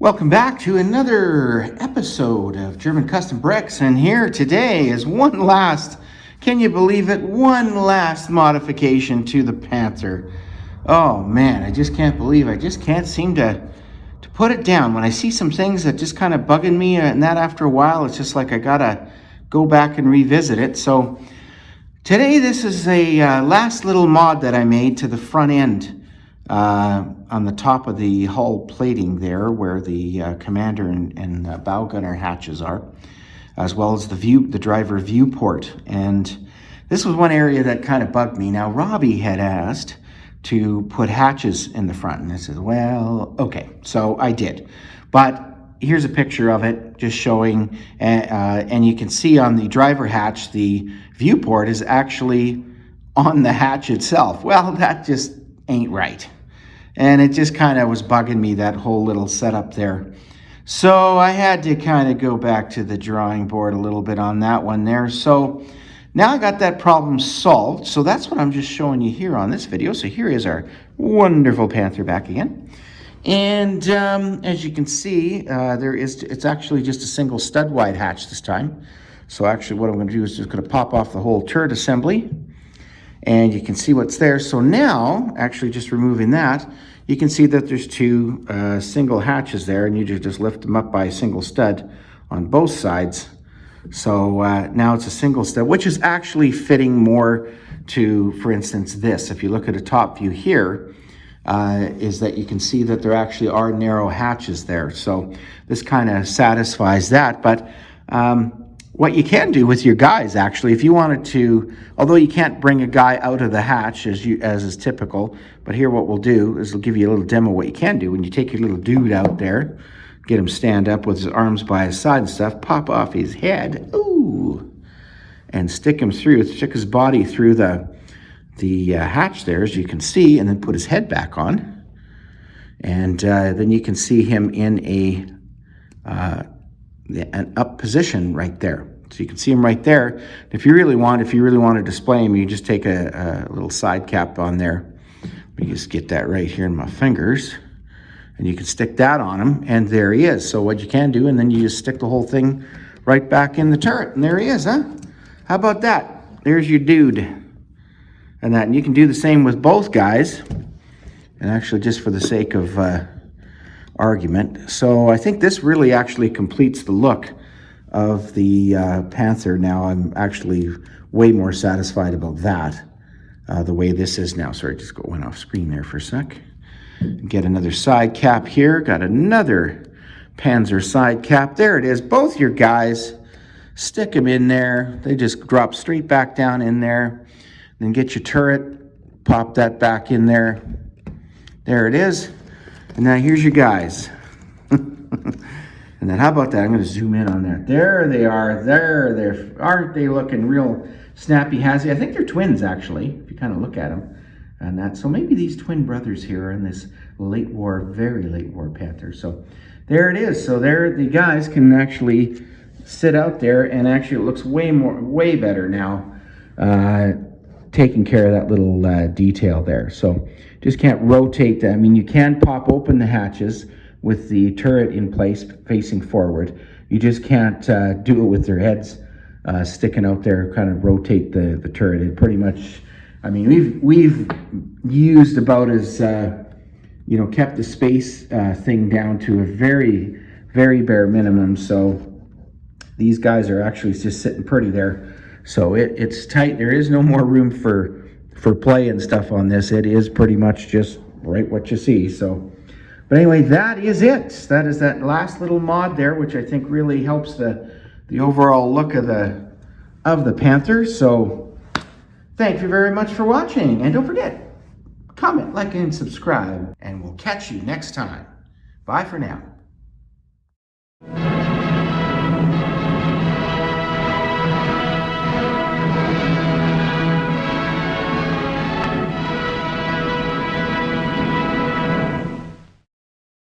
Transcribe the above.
Welcome back to another episode of German Custom Bricks, and here today is one last, can you believe it, one last modification to the Panther. Oh man, I just can't believe, I just can't seem to put it down. When I see some things that just kind of bugging me, and that after a while, it's just like I gotta go back and revisit it. So today this is a last little mod that I made to the front end. On the top of the hull plating there where the commander and bow gunner hatches are, as well as the driver viewport. And this was one area that kind of bugged me. Now, Robbie had asked to put hatches in the front, and I said, well, okay, so I did. But here's a picture of it, just showing, and you can see on the driver hatch, the viewport is actually on the hatch itself. Well, that just ain't right. And it just kind of was bugging me, that whole little setup there. So I had to kind of go back to the drawing board a little bit on that one there. So now I got that problem solved. So that's what I'm just showing you here on this video. So here is our wonderful Panther back again. And as you can see, it's actually just a single stud wide hatch this time. So actually what I'm going to do is just going to pop off the whole turret assembly. And you can see what's there. So now, actually just removing that, you can see that there's two single hatches there, and you just lift them up by a single stud on both sides. So now it's a single stud, which is actually fitting more to, for instance, this. If you look at a top view here, is that you can see that there actually are narrow hatches there. So this kind of satisfies that. But what you can do with your guys, actually, if you wanted to, although you can't bring a guy out of the hatch as is typical, but here what we'll do is we'll give you a little demo what you can do when you take your little dude out there, get him stand up with his arms by his side and stuff, pop off his head, ooh, and stick his body through the hatch there, as you can see, and then put his head back on, and then you can see him in an up position right there. So you can see him right there. If you really want to display him, you just take a little side cap on there. Let me just get that right here in my fingers. And you can stick that on him, and there he is. So what you can do, and then you just stick the whole thing right back in the turret, and there he is, huh? How about that? There's your dude. And you can do the same with both guys. And actually, just for the sake of argument. So I think this really actually completes the look of the Panther. Now I'm actually way more satisfied about that, the way this is now. Sorry, just went off screen there for a sec. Get another side cap here. Got another Panzer side cap. There it is. Both your guys, stick them in there. They just drop straight back down in there. Then get your turret, pop that back in there. There it is. And now here's your guys. And then how about that? I'm going to zoom in on that. There they are. There. Aren't they looking real snappy hazzy? I think they're twins, actually, if you kind of look at them. And that. So maybe these twin brothers here are in this late war, very late war Panther. So there it is. So there the guys can actually sit out there, and actually it looks way better now, taking care of that little detail there. So just can't rotate that. I mean, you can pop open the hatches with the turret in place facing forward. You just can't do it with their heads sticking out there, kind of rotate the turret. It pretty much, I mean, we've used about as, kept the space thing down to a very, very bare minimum. So these guys are actually just sitting pretty there. So it's tight. There is no more room for play and stuff on this. It is pretty much just right what you see. So, but anyway, that is it. That is that last little mod there, which I think really helps the overall look of the Panther. So thank you very much for watching, and don't forget, comment, like, and subscribe, and we'll catch you next time. Bye for now.